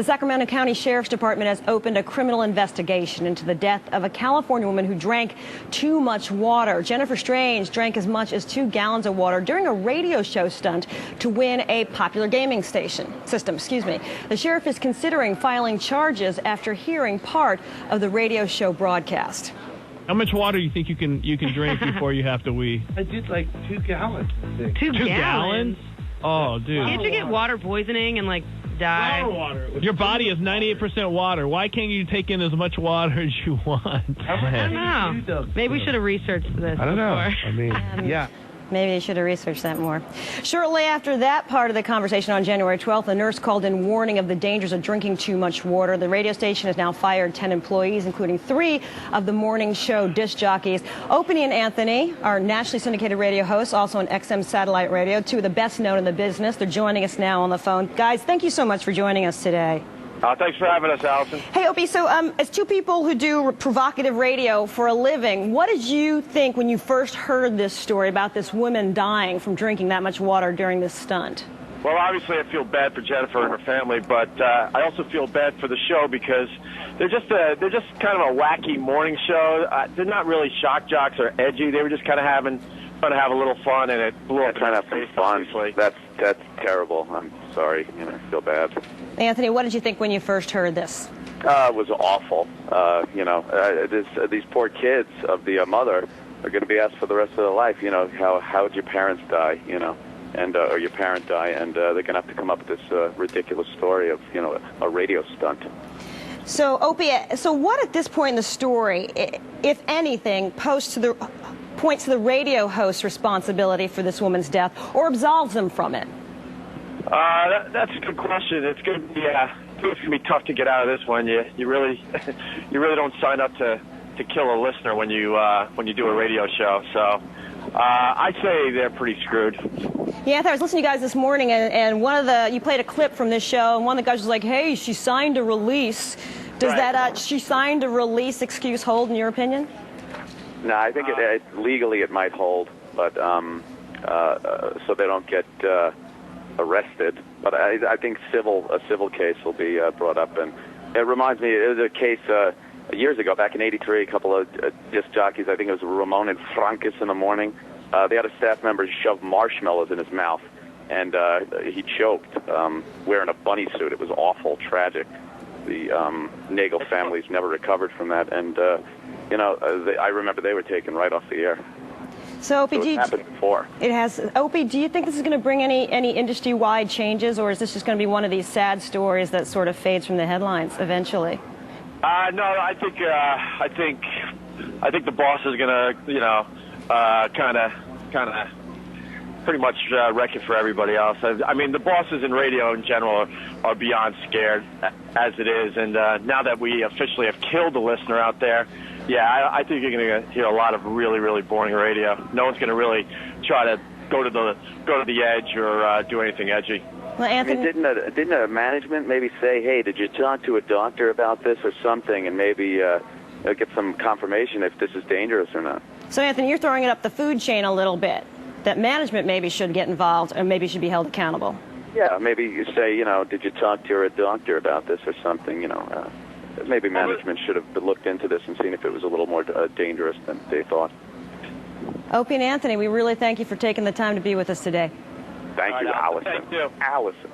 The Sacramento County Sheriff's Department has opened a criminal investigation into the death of a California woman who drank too much water. Jennifer Strange drank as much as 2 gallons of water during a radio show stunt to win a popular gaming system. The sheriff is considering filing charges after hearing part of the radio show broadcast. How much water do you think you can drink before you have to wee? I did like 2 gallons, I think. 2 gallons? Oh, dude. Can't you get water poisoning and, like, die? Water. Your body is 98% water. Why can't you take in as much water as you want? I don't know. Maybe we should have researched this I don't know. before. I mean, yeah. Maybe they should have researched that more. Shortly after that part of the conversation on January 12th, a nurse called in warning of the dangers of drinking too much water. The radio station has now fired 10 employees, including 3 of the morning show disc jockeys. Opie and Anthony are nationally syndicated radio hosts, also on XM satellite radio, 2 of the best known in the business. They're joining us now on the phone. Guys, thank you so much for joining us today. Thanks for having us, Allison. Hey, Opie, so as 2 people who do provocative radio for a living, what did you think when you first heard this story about this woman dying from drinking that much water during this stunt? Well, obviously I feel bad for Jennifer and her family, but I also feel bad for the show because they're just kind of a wacky morning show. They're not really shock jocks or edgy. They were just kind of trying to have a little fun, and it blew up. Trying to have fun. That's terrible. I'm sorry. I feel bad. Anthony, what did you think when you first heard this? It was awful. These poor kids of the mother are going to be asked for the rest of their life. How did your parents die? And or your parent die, and they're going to have to come up with this ridiculous story of a radio stunt. So, Opie, so what at this point in the story, if anything, points to the radio host's responsibility for this woman's death, or absolves them from it? That's a good question. It's going to be tough to get out of this one. You really don't sign up to kill a listener when you do a radio show. So I'd say they're pretty screwed. Yeah, I was listening to you guys this morning, and you played a clip from this show, and one of the guys was like, "Hey, she signed a release." Does that she signed a release excuse hold in your opinion? No, I think legally it might hold, but so they don't get arrested. But I think a civil case will be brought up, and it reminds me, it was a case years ago, back in '83. A couple of disc jockeys, I think it was Ramon and Francis in the morning. They had a staff member shove marshmallows in his mouth, and he choked wearing a bunny suit. It was awful, tragic. The Nagel families never recovered from that, and I remember they were taken right off the air. So, Opie, it's happened before. It has. Opie, do you think this is going to bring any industry-wide changes, or is this just going to be one of these sad stories that sort of fades from the headlines eventually? No, I think the boss is going to, kind of pretty much wreck it for everybody else. I mean, the bosses in radio in general are beyond scared as it is, and now that we officially have killed the listener out there, I think you're going to hear a lot of really, really boring radio. No one's going to really try to go to the edge or do anything edgy. Well, Anthony, didn't a management maybe say, "Hey, did you talk to a doctor about this or something?" and maybe get some confirmation if this is dangerous or not? So, Anthony, you're throwing it up the food chain a little bit. That management maybe should get involved, or maybe should be held accountable. Yeah, maybe you say, did you talk to a doctor about this or something? Maybe management should have looked into this and seen if it was a little more dangerous than they thought. Opie and Anthony, we really thank you for taking the time to be with us today. Thank you, Allison. Thank you. Allison.